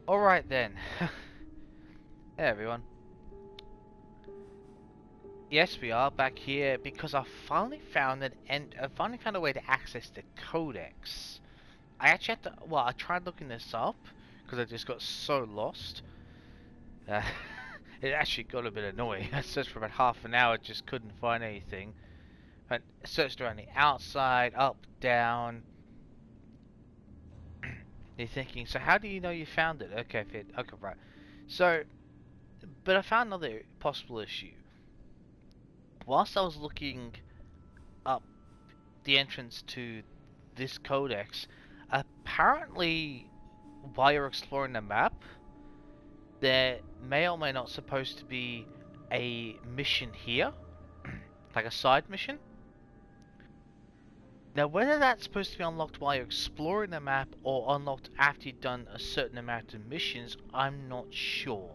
Alright then. Hey everyone. Yes, we are back here because I finally found a way to access the codex. I actually had to, I tried looking this up because I just got so lost. Uh, it actually got a bit annoying. I searched for about half an hour, just couldn't find anything. I searched around the outside, up, down. You're thinking, so how do you know you found it? Okay, right. So, but I found another possible issue. Whilst I was looking up the entrance to this codex, apparently while you're exploring the map, there may or may not supposed to be a mission here, like a side mission. Now, whether that's supposed to be unlocked while you're exploring the map or unlocked after you've done a certain amount of missions, I'm not sure.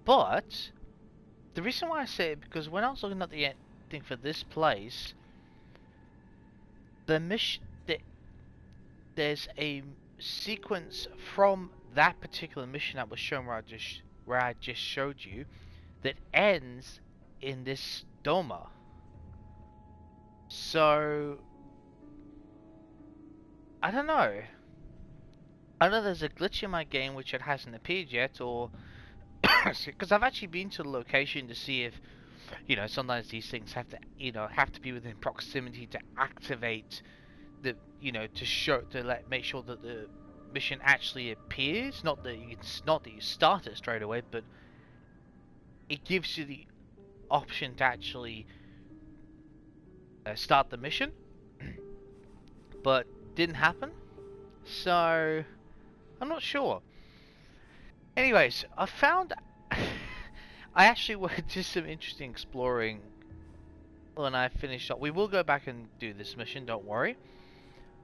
But the reason why I say it, because when I was looking at the thing for this place, the mission, there's a sequence from that particular mission that was shown where I just showed you that ends in this Doma. So I don't know. I know there's a glitch in my game which it hasn't appeared yet, or because I've actually been to the location to see if, sometimes these things have to be within proximity to activate the, make sure that the mission actually appears. Not that you start it straight away, but it gives you the option to actually start the mission. But didn't happen, so I'm not sure. Anyways, I found I actually went to some interesting exploring when I finished up. We will go back and do this mission, don't worry.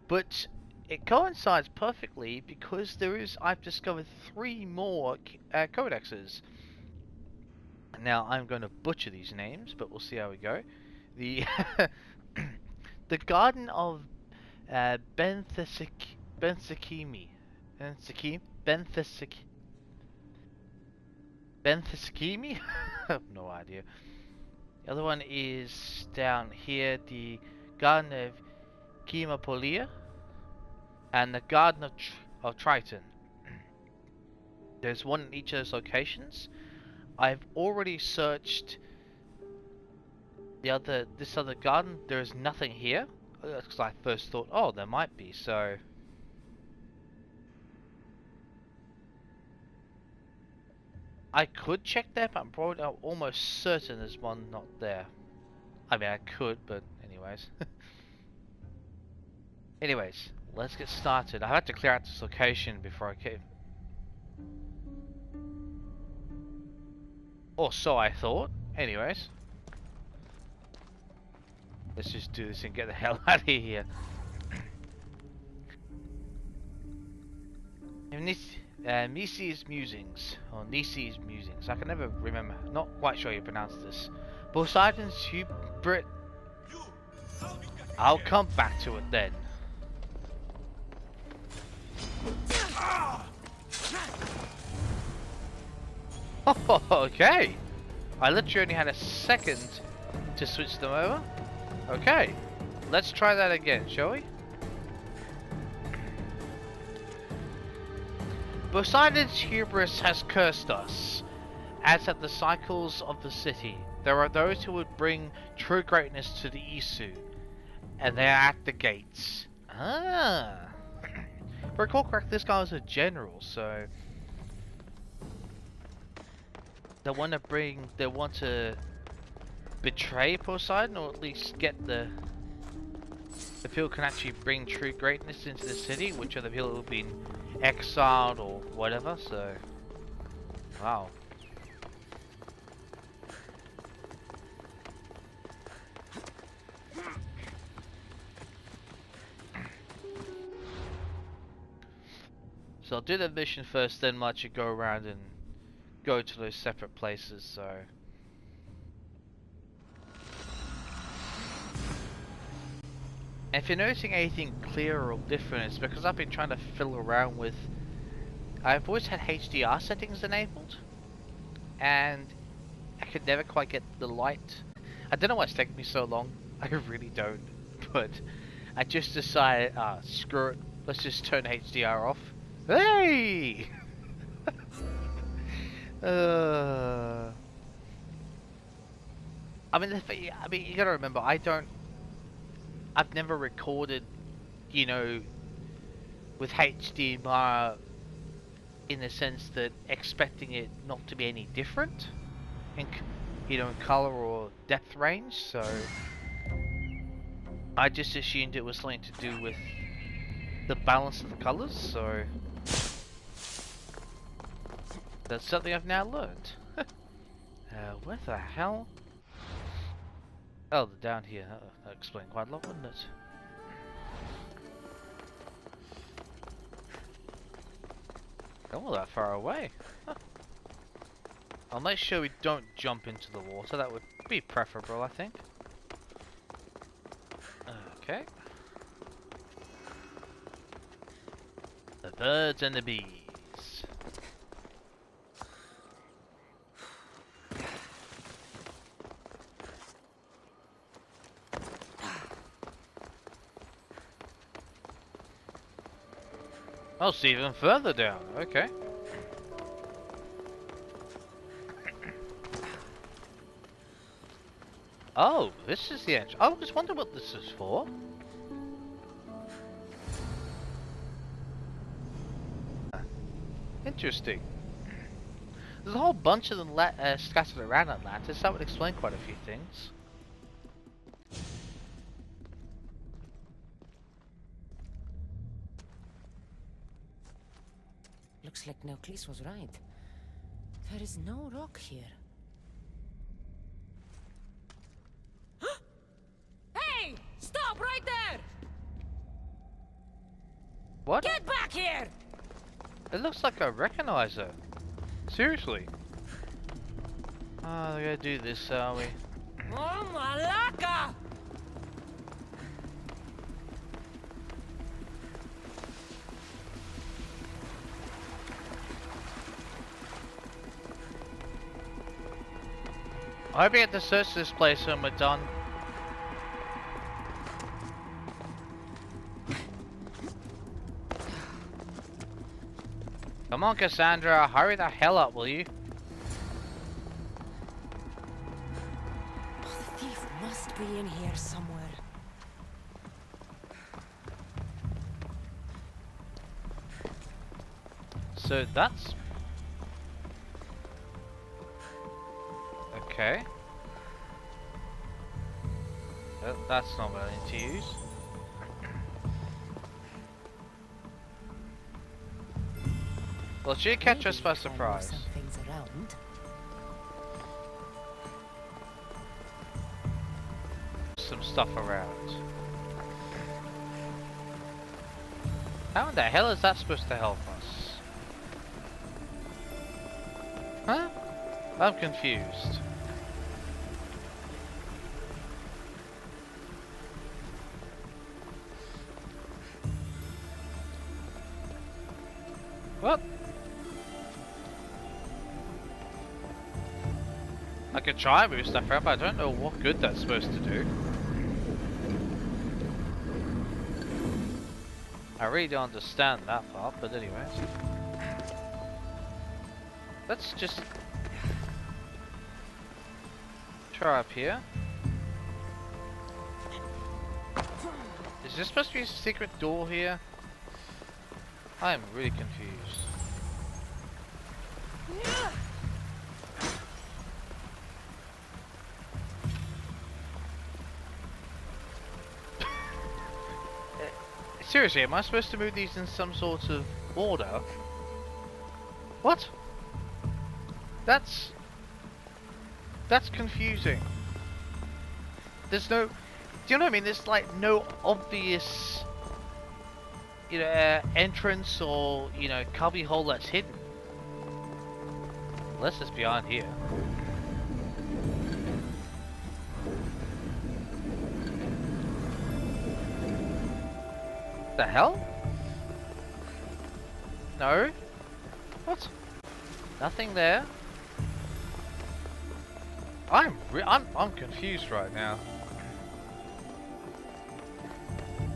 But it coincides perfectly because I've discovered 3 more codexes. Now I'm going to butcher these names, but we'll see how we go. The the Garden of Benthesakimi. Benthesakimi? I have no idea. The other one is down here, the Garden of Chimapolia and the Garden of Triton. There's one in each of those locations. I've already searched this other garden. There is nothing here. That's because I first thought, oh, there might be. So I could check there, but I'm almost certain there's one not there. I mean, I could, but anyways. Anyways, let's get started. I had to clear out this location before I came. Or so I thought. Anyways. Let's just do this and get the hell out of here. Nisi's Musings. Or Nisi's Musings. I can never remember. Not quite sure you pronounce this. Poseidon's hubris. I'll come back to it then. Oh, okay. I literally only had a second to switch them over. Okay. Let's try that again, shall we? Poseidon's hubris has cursed us, as have the cycles of the city. There are those who would bring true greatness to the Isu, and they are at the gates. Ah. If I recall correctly, this guy was a general, so they want to betray Poseidon, or at least get the people who can actually bring true greatness into the city, which are the people who've been exiled or whatever. So, wow. So I'll do the mission first, then let you go around and go to those separate places. So if you're noticing anything clear or different, it's because I've been trying to fiddle around with I've always had HDR settings enabled, and I could never quite get the light. I don't know why it's taking me so long. I really don't. But I just decided, screw it. Let's just turn HDR off. Hey! I mean, you gotta remember, I've never recorded, you know, with HDMI in the sense that expecting it not to be any different in, you know, in color or depth range. So I just assumed it was something to do with the balance of the colors. So that's something I've now learned. Where the hell? Oh, down here. That explained quite a lot, wouldn't it? Oh, that far away. Huh. I'll make sure we don't jump into the water. That would be preferable, I think. Okay. The birds and the bees. Oh, it's even further down. Okay. Oh, this is the entrance. I always wonder what this is for. Interesting. There's a whole bunch of them scattered around Atlantis. That would explain quite a few things. Looks like Nauclis was right. There is no rock here. Hey! Stop right there! What? Get back here! It looks like I recognize her. Seriously. Oh, we gotta do this, are we? Oh, Malaka! I hope we get to search this place when we're done. Come on, Cassandra, hurry the hell up, will you? Oh, the thief must be in here somewhere. So that's... Okay. That's not what I need to use. Well, she catch us by surprise. Some things around. Some stuff around. How in the hell is that supposed to help us? Huh? I'm confused. What? I could try and move stuff around, but I don't know what good that's supposed to do. I really don't understand that part, but anyways. Let's just try up here. Is there supposed to be a secret door here? I am really confused. Seriously, am I supposed to move these in some sort of order? What? That's confusing. There's no... Do you know what I mean? There's like no obvious... you know, entrance or, you know, cubby hole that's hidden. Unless it's behind here. The hell? No? What? Nothing there? I'm confused right now.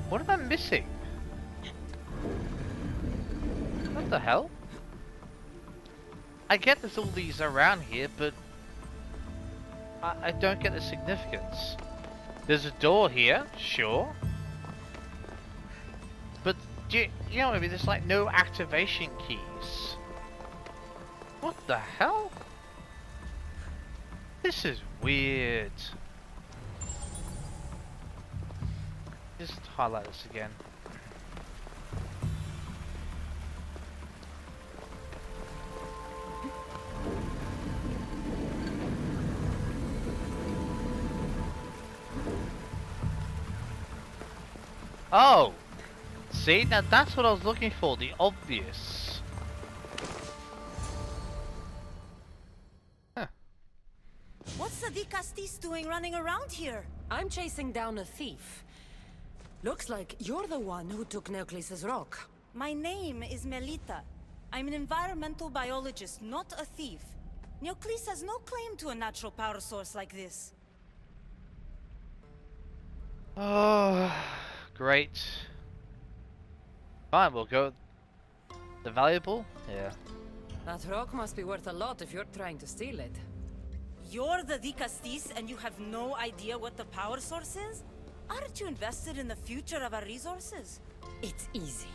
What am I missing? What the hell? I get there's all these around here, but I don't get the significance. There's a door here, sure. But, you know what I mean? There's like no activation keys. What the hell? This is weird. Just highlight this again. Oh! See, now that's what I was looking for, the obvious. Huh. What's the Castis doing running around here? I'm chasing down a thief. Looks like you're the one who took Neocles' rock. My name is Melita. I'm an environmental biologist, not a thief. Neocles has no claim to a natural power source like this. Oh, great. Fine, we'll go. The valuable? Yeah. That rock must be worth a lot if you're trying to steal it. You're the Castis and you have no idea what the power source is? Aren't you invested in the future of our resources? It's easy.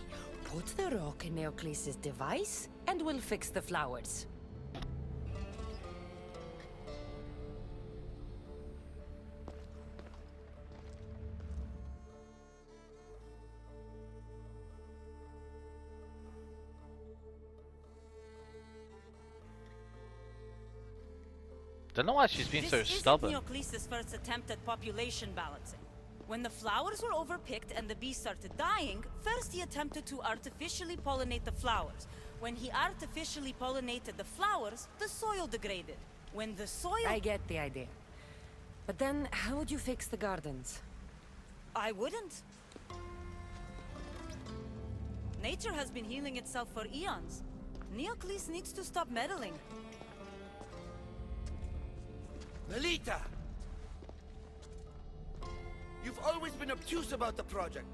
Put the rock in Neocles' device, and we'll fix the flowers. Don't know why she's been so stubborn. This isn't Neocles' first attempt at population balancing. When the flowers were overpicked and the bees started dying, first he attempted to artificially pollinate the flowers. When he artificially pollinated the flowers, the soil degraded. When the soil... I get the idea. But then, how would you fix the gardens? I wouldn't. Nature has been healing itself for eons. Neocles needs to stop meddling. Melita! You've always been obtuse about the project.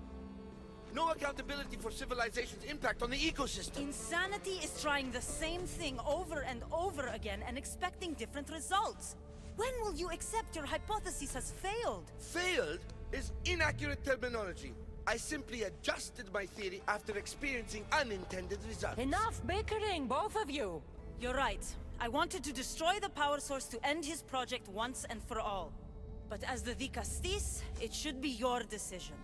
No accountability for civilization's impact on the ecosystem. Insanity is trying the same thing over and over again and expecting different results. When will you accept your hypothesis has failed? Failed is inaccurate terminology. I simply adjusted my theory after experiencing unintended results. Enough bickering, both of you! You're right. I wanted to destroy the power source to end his project once and for all. But as the Castis, it should be your decision.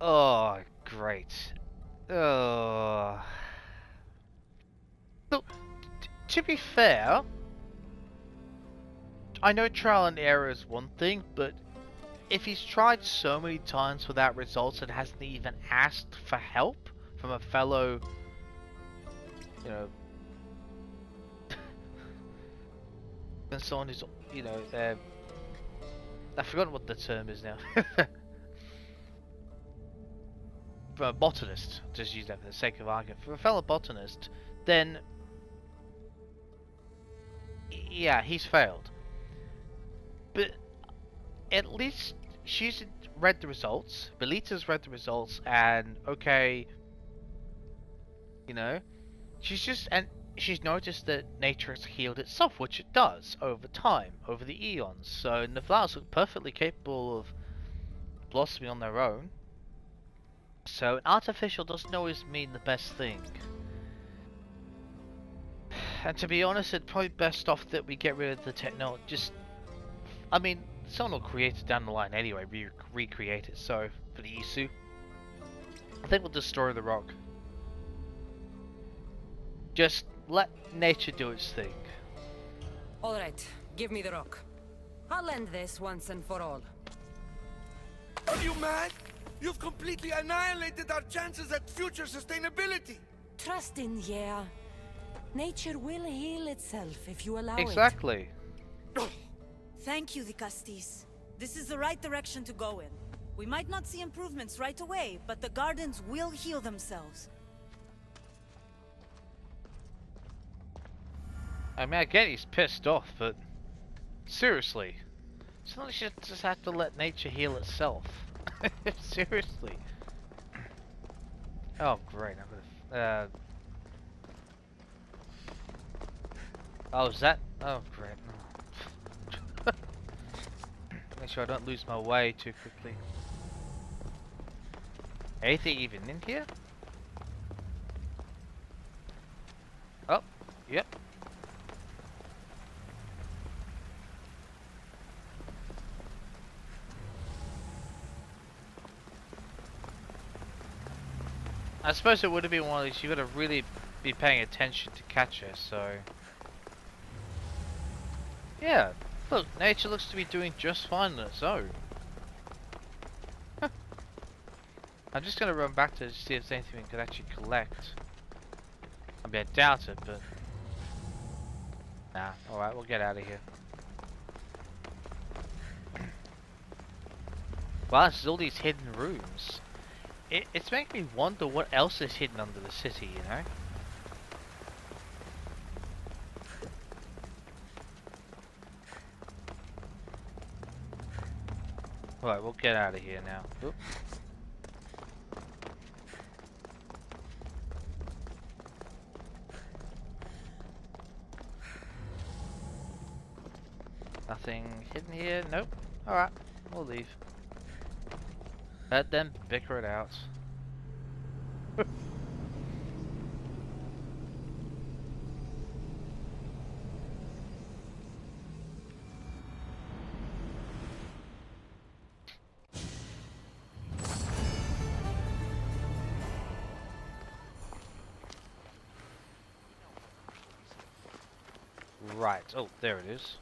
Oh, great. Oh. Look, to be fair, I know trial and error is one thing, but if he's tried so many times without results and hasn't even asked for help from a fellow, you know, and someone who's, you know, I've forgotten what the term is now. For a botanist, just use that for the sake of argument, for a fellow botanist, then yeah, he's failed. But at least she's read the results, Belita's read the results, and okay, you know, she's noticed that nature has healed itself, which it does over time, over the eons. So the flowers look perfectly capable of blossoming on their own. So an artificial doesn't always mean the best thing. And to be honest, it's probably best off that we get rid of the technology. Just, I mean, someone will create it down the line anyway, recreate it. So for the Isu, I think we'll destroy the rock. Just let nature do its thing. Alright, give me the rock. I'll end this once and for all. Are you mad? You've completely annihilated our chances at future sustainability! Trust in yeah. Nature will heal itself if you allow Exactly. Thank you, Castis. This is the right direction to go in. We might not see improvements right away, but the gardens will heal themselves. I mean, I get he's pissed off, but seriously, sometimes you just have to let nature heal itself. Seriously. Oh, great. I'm gonna. Oh, is that? Oh, great. Make sure I don't lose my way too quickly. Anything even in here? Oh, yep. I suppose it would have been one of these, you gotta really be paying attention to catch her, so... Yeah, look, nature looks to be doing just fine on its own. I'm just gonna run back to see if there's anything we could actually collect. I mean, I doubt it, but... Nah, alright, we'll get out of here. Wow, there's all these hidden rooms. It's making me wonder what else is hidden under the city, you know? Alright, we'll get out of here now. Oop. Nothing hidden here? Nope. Alright, we'll leave. Let them bicker it out. Right, oh, there it is.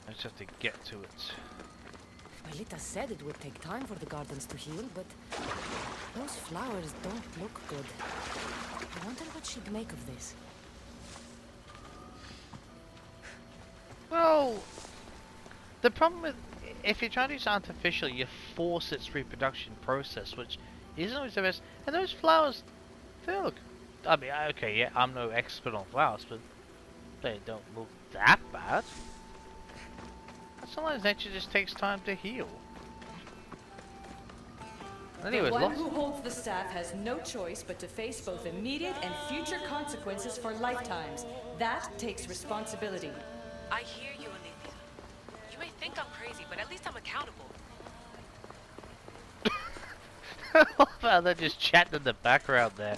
I just have to get to it. Melita said it would take time for the gardens to heal, but those flowers don't look good. I wonder what she'd make of this. Well, the problem with if you're trying to use artificial, you force its reproduction process, which isn't always the best. And those flowers, they look. I mean, okay, yeah, I'm no expert on flowers, but they don't look that bad. Sometimes nature just takes time to heal. Anyways, the one who holds the staff has no choice but to face both immediate and future consequences for lifetimes. That takes responsibility. I hear you, Olivia. You may think I'm crazy, but at least I'm accountable. I love how they're just chatting in the background there.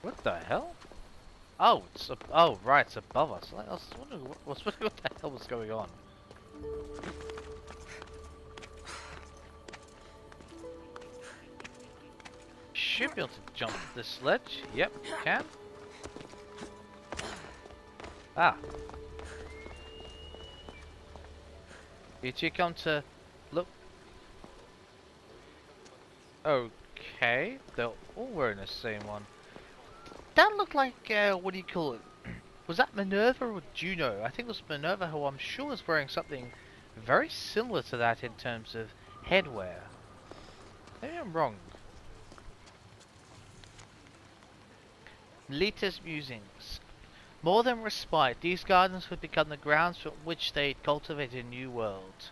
What the hell? Oh, it's oh right, it's above us. I was wondering what the hell was going on. Should be able to jump this sledge. Yep, can. Ah. Did you come to look? Okay, they're all wearing the same one. That looked like, what do you call it? Was that Minerva or Juno? I think it was Minerva who I'm sure was wearing something very similar to that in terms of headwear. Maybe I'm wrong. Lita's musings. More than respite, these gardens would become the grounds from which they'd cultivate a new world.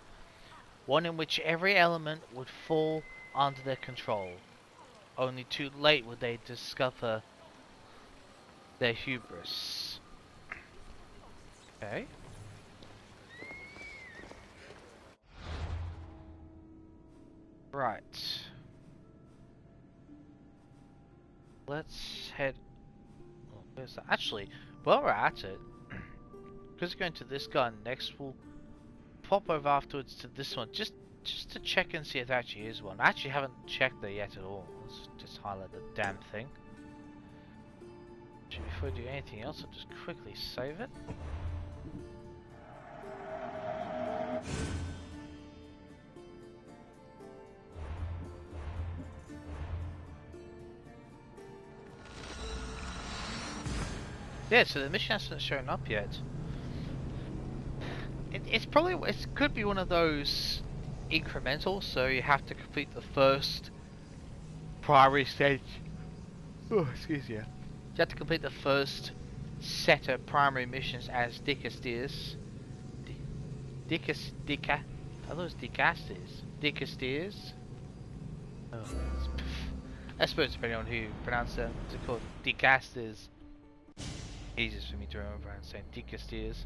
One in which every element would fall under their control. Only too late would they discover their hubris. Okay. Right. Let's head... Oh, where's that? Actually, while we're at it, because we're going to this guy next, we'll pop over afterwards to this one, just to check and see if there actually is one. I actually haven't checked there yet at all. Let's just highlight the damn thing. Before I do anything else, I'll just quickly save it. Yeah, so the mission hasn't shown up yet. It could be one of those incremental, so you have to complete the first primary stage. Oh, excuse me. You have to complete the first set of primary missions as Dickasteers. Dicka. I thought it was Dickasteers. Dickasteers. Oh, I suppose depending on who you pronounce them, it's called Dickasteers. Easiest for me to remember and saying Dickasteers.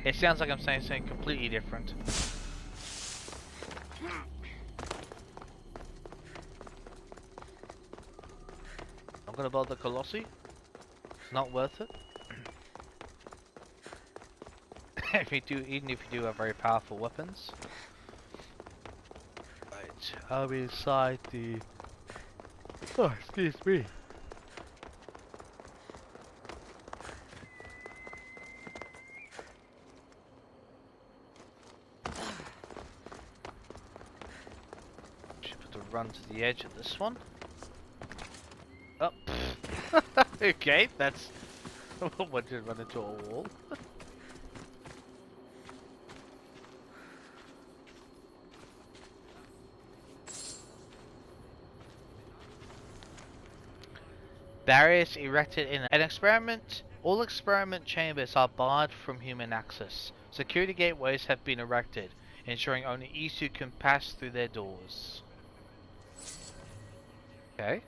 It sounds like I'm saying something completely different. I'm gonna build the Colossi. It's not worth it. Even if you do have very powerful weapons. Right, I'll be inside the. Oh, excuse me. Should put the run to the edge of this one. Oh, okay, that's. What did run into a wall? Barriers erected in an experiment. All experiment chambers are barred from human access. Security gateways have been erected, ensuring only Isu can pass through their doors. Okay.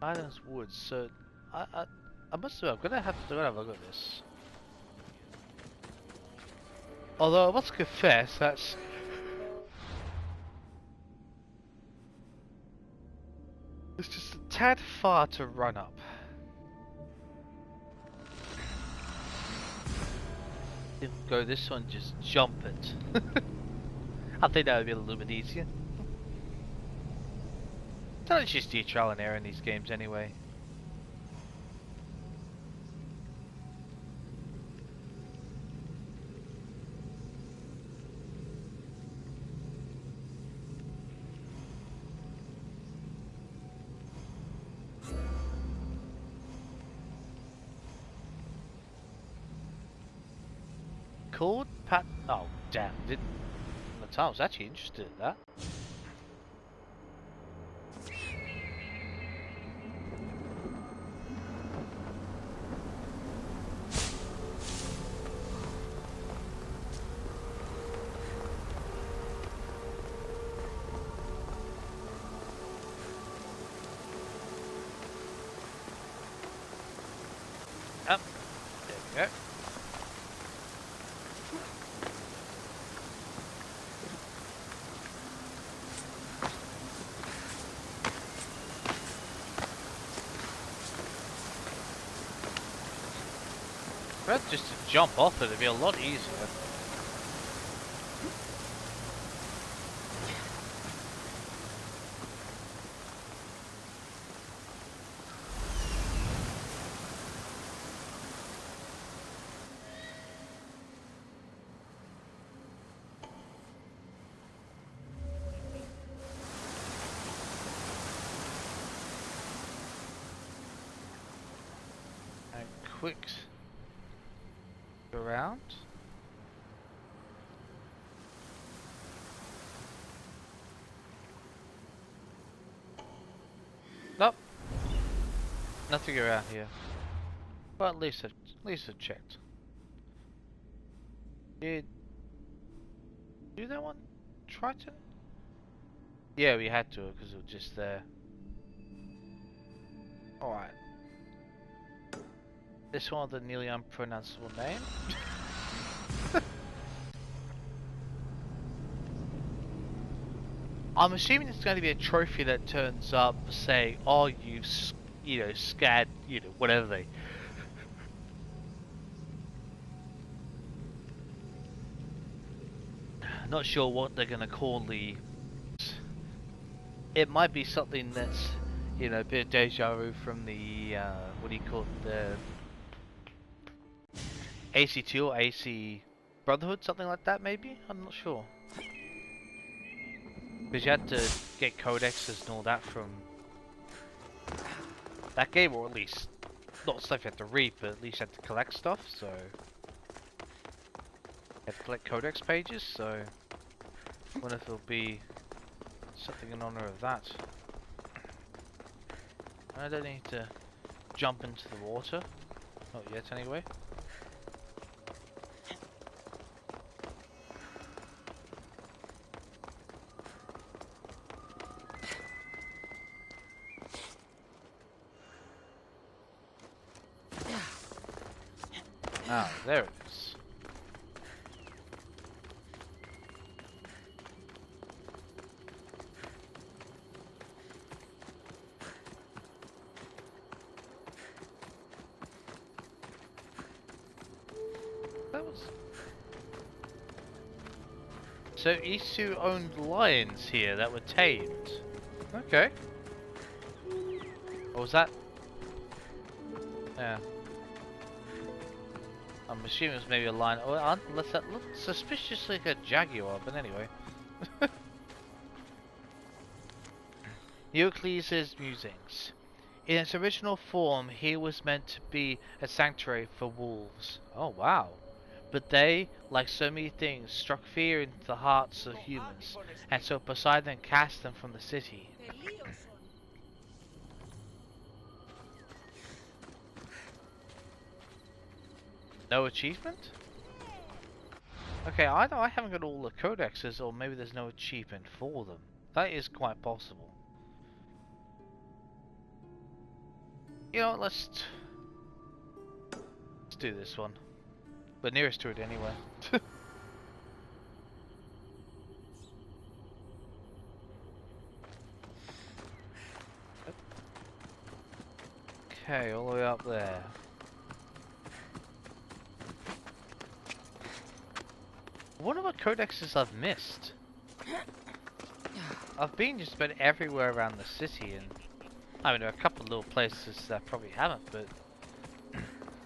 Islands Woods. So, I must have. I'm gonna have to have a look at this. Although I must confess, that's it's just a tad far to run up. If we go this one, just jump it. I think that would be a little bit easier. It's just do trial and error in these games anyway. Called Pat. Oh, damn! Didn't. I was actually interested in that. Up. There we go. But just to jump off it, it'd be a lot easier. And quick around. Nope. Nothing around here. But at least I've checked. Did do that one? Triton? Yeah, we had to because it was just there. Alright. This one with the nearly unpronounceable name. I'm assuming it's going to be a trophy that turns up saying, "Oh, you know, scad, you know, whatever they." Not sure what they're going to call the. It might be something that's, you know, a bit of deja vu from the what do you call it, the AC2 or AC Brotherhood, something like that maybe? I'm not sure. Because you had to get codexes and all that from that game, or at least not stuff you had to read, but at least you had to collect stuff. So you had to collect codex pages. So I wonder if there'll be something in honor of that. I don't need to jump into the water, not yet anyway. Ah, there it is. That was... So Isu owned lions here that were tamed. Okay. Or was that... Yeah. I'm assuming it was maybe a lion, or unless that looked suspiciously like a jaguar, but anyway. Euclides' musings. In its original form, here was meant to be a sanctuary for wolves. Oh wow. But they, like so many things, struck fear into the hearts of humans, and so Poseidon cast them from the city. No achievement? Okay, either I haven't got all the codexes, or maybe there's no achievement for them. That is quite possible. You know what, let's do this one. We're nearest to it anyway. Okay, all the way up there. I wonder what codexes I've missed. I've been just about everywhere around the city, and I mean there are a couple of little places that I probably haven't, but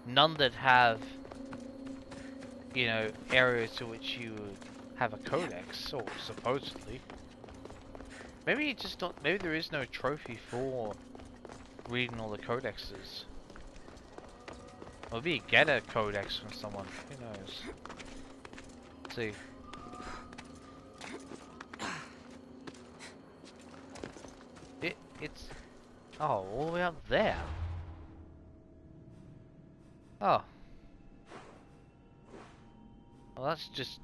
none that have, you know, areas to which you would have a codex, or supposedly. Maybe you just don't. Maybe there is no trophy for reading all the codexes. Or maybe you get a codex from someone. Who knows? Let's see. It's oh, all the way up there. Oh. Well, that's just.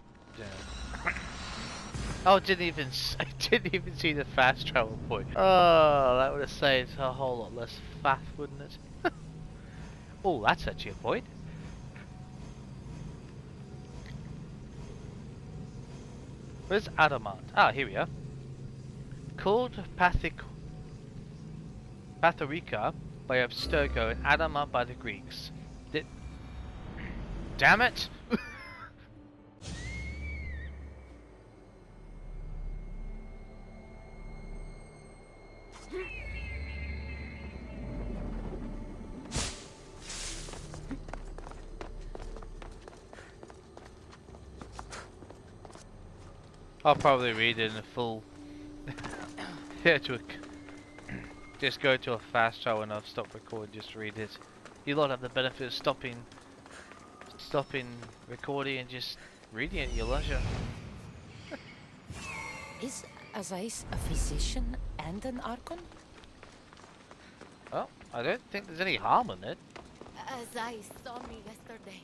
Oh, I didn't even see the fast travel point. Oh, that would have saved a whole lot less faff, wouldn't it? Oh, that's actually a point. Where's Adamant? Ah, here we are. Called Pathorica by Abstergo and Adamant by the Greeks. Damn it! I'll probably read it in a full. Just go to a fast travel and I'll stop recording. Just read it. You lot have the benefit of stopping recording and just reading it at your leisure. Is Azais a physician and an Archon? Well, I don't think there's any harm in it. Azais saw me yesterday.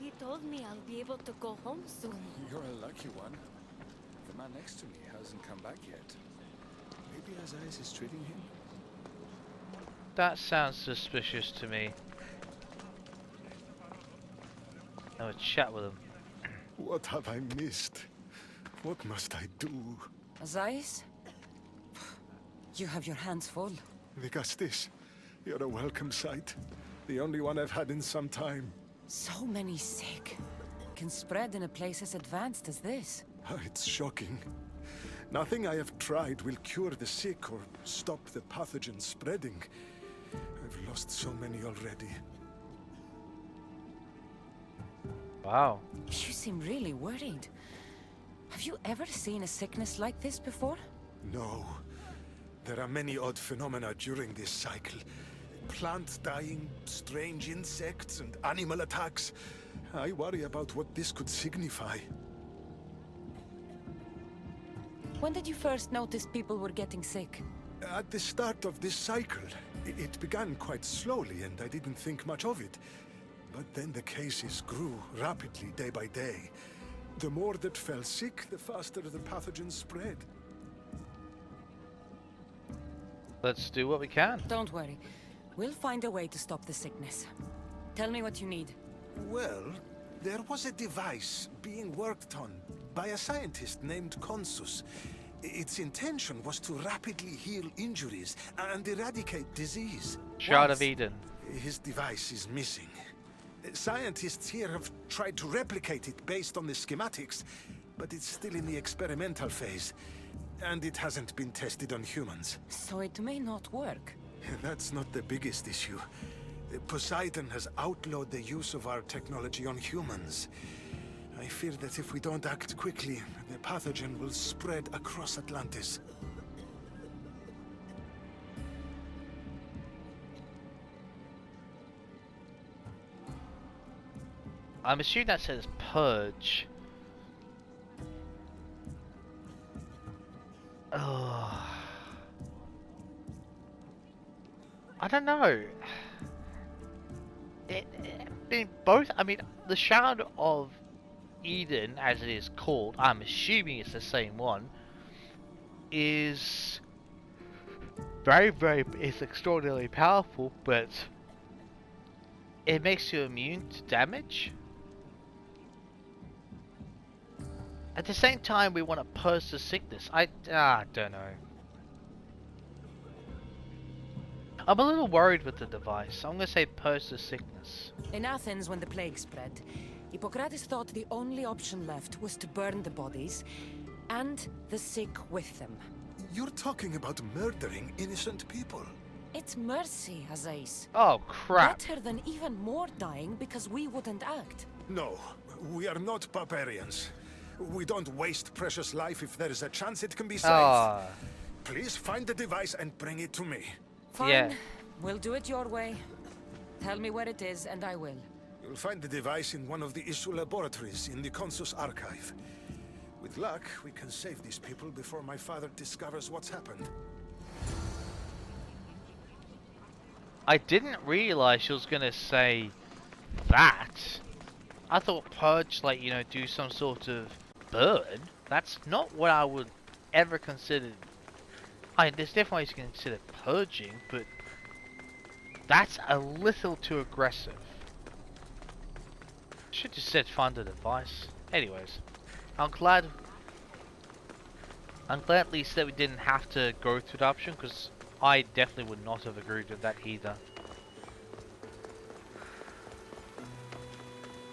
He told me I'll be able to go home soon. You're a lucky one. The man next to me hasn't come back yet. Maybe Azais is treating him? That sounds suspicious to me. Have a chat with him. What have I missed? What must I do? Azais? You have your hands full. Vigastis, you're a welcome sight. The only one I've had in some time. So many sick. Can spread in a place as advanced as this. It's shocking. Nothing I have tried will cure the sick or stop the pathogen spreading. I've lost so many already. Wow. You seem really worried. Have you ever seen a sickness like this before? No. There are many odd phenomena during this cycle. Plant dying, strange insects, and animal attacks. I worry about what this could signify. When did you first notice people were getting sick? At the start of this cycle, it began quite slowly and I didn't think much of it. But then the cases grew rapidly day by day. The more that fell sick, the faster the pathogen spread. Let's do what we can. Don't worry. We'll find a way to stop the sickness. Tell me what you need. Well, there was a device being worked on by a scientist named Consus. Its intention was to rapidly heal injuries and eradicate disease. Shard of Eden. His device is missing. Scientists here have tried to replicate it based on the schematics, but it's still in the experimental phase, and it hasn't been tested on humans. So it may not work. That's not the biggest issue. Poseidon has outlawed the use of our technology on humans. I fear that if we don't act quickly, the pathogen will spread across Atlantis. I'm assuming that says purge. Oh. I don't know. Both. I mean, the Shard of Eden, as it is called, I'm assuming it's the same one, is it's extraordinarily powerful, but it makes you immune to damage. At the same time, we want to purge the sickness. I don't know. I'm a little worried with the device. I'm gonna say purge the sickness. In Athens, when the plague spread, Hippocrates thought the only option left was to burn the bodies, and the sick with them. You're talking about murdering innocent people. It's mercy, Azais. Oh crap. Better than even more dying because we wouldn't act. No, we are not barbarians. We don't waste precious life if there is a chance it can be saved. Ah. Please find the device and bring it to me. Fine. Yeah. We'll do it your way. Tell me where it is, and I will. You'll find the device in one of the issue laboratories in the Consus archive. With luck, we can save these people before my father discovers what's happened. I didn't realize she was gonna say that. I thought purge, like, you know, do some sort of burn. That's not what I would ever consider. There's definitely ways you can consider purging, but that's a little too aggressive. Should just said find the device. Anyways, I'm glad at least that we didn't have to go through the option, because I definitely would not have agreed with that either.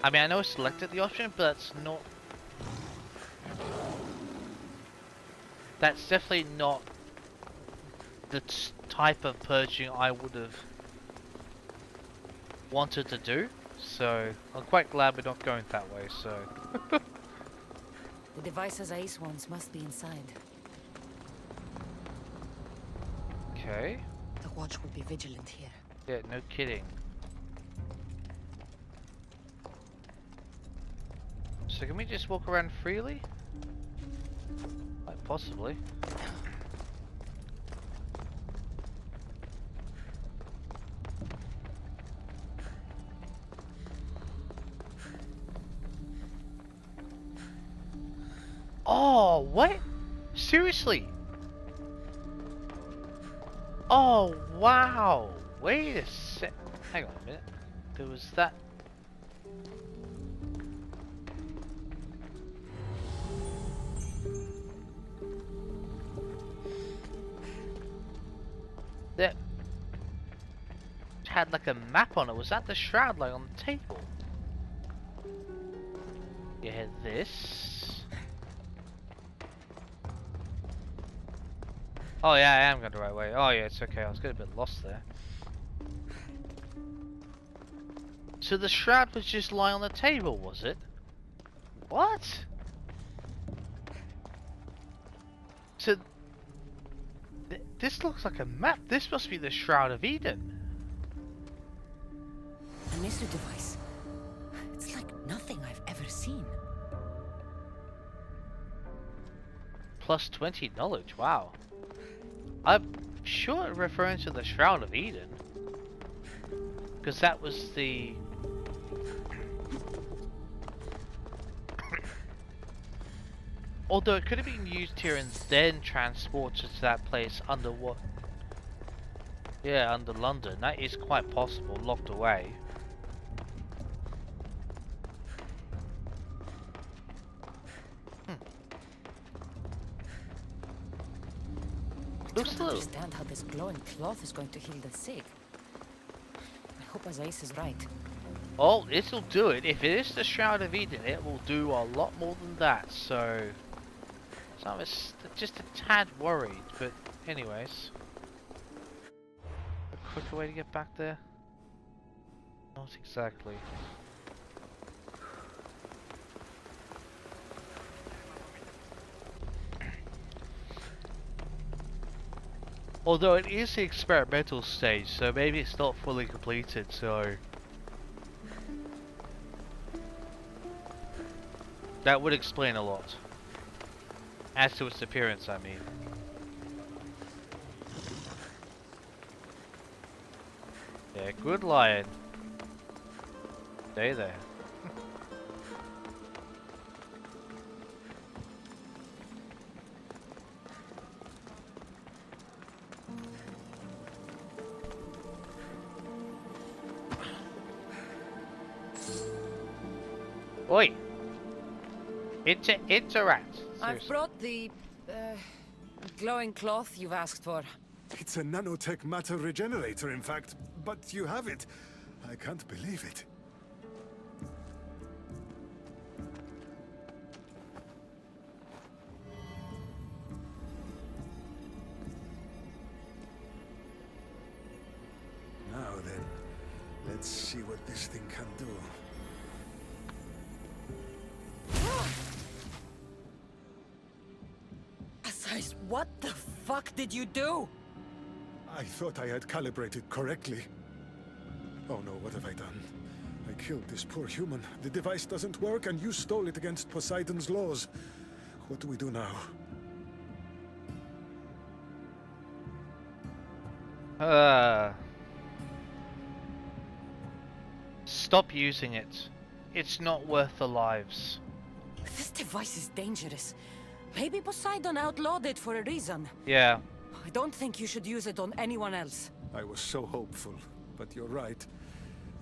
I mean, I know I selected the option, but that's definitely not the type of purging I would have wanted to do. So I'm quite glad we're not going that way. So The device Azais wants must be inside. okay, The watch will be vigilant here. yeah, no kidding. So can we just walk around freely? Like, possibly. Oh, what? Seriously? Oh, wow. Wait a sec. Hang on a minute. There was that. That had like a map on it. Was that the shroud like on the table? You had this. Oh yeah, I am going the right way. Oh yeah, it's okay. I was getting a bit lost there. So the shroud was just lying on the table, was it? What? So This looks like a map. This must be the Shroud of Eden. A Nisu device. It's like nothing I've ever seen. Plus 20 knowledge, wow. I'm sure it's referring to the Shroud of Eden. Because that was the... Although it could have been used here and then transported to that place under what? Yeah, under London. That is quite possible, locked away. I don't understand how this glowing cloth is going to heal the sick. I hope Azais is right. Oh, this'll do it. If it is the Shroud of Eden, it will do a lot more than that, so I'm just a tad worried, but anyways. A quicker way to get back there? Not exactly. Although it is the experimental stage, so maybe it's not fully completed, so... That would explain a lot. As to its appearance, I mean. Yeah, good lion. Stay there. Oi! It's a rat. I've brought the glowing cloth you've asked for. It's a nanotech matter regenerator, in fact. But you have it. I can't believe it. Now then, let's see what this thing can do. Azais, what the fuck did you do? I thought I had calibrated correctly. Oh no, what have I done? I killed this poor human. The device doesn't work, and you stole it against Poseidon's laws. What do we do now? Stop using it. It's not worth the lives. This device is dangerous. Maybe Poseidon outlawed it for a reason. Yeah. I don't think you should use it on anyone else. I was so hopeful, but you're right.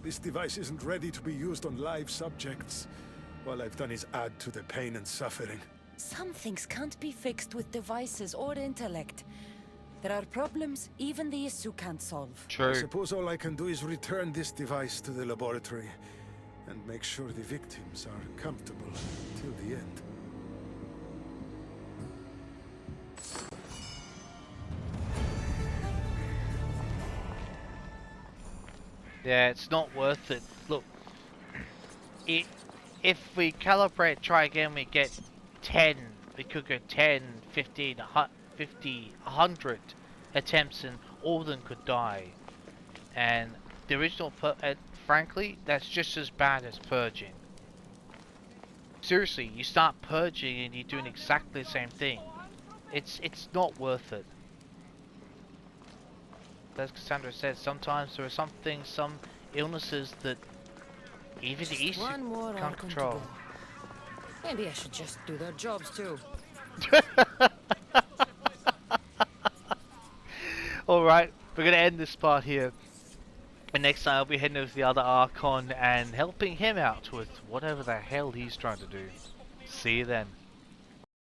This device isn't ready to be used on live subjects. All I've done is add to the pain and suffering. Some things can't be fixed with devices or intellect. There are problems even the Isu can't solve. True. I suppose all I can do is return this device to the laboratory and make sure the victims are comfortable till the end. Yeah, it's not worth it. Look, if we calibrate, try again, we get 10, we could go 10, 15, 50, 100 attempts and all of them could die. And the original, frankly, that's just as bad as purging. Seriously, you start purging and you're doing exactly the same thing. It's not worth it. As Cassandra said, sometimes there are some things, some illnesses that even the East can't control. Maybe I should just do their jobs too. Alright, we're going to end this part here. And next time I'll be heading over to the other Archon and helping him out with whatever the hell he's trying to do. See you then.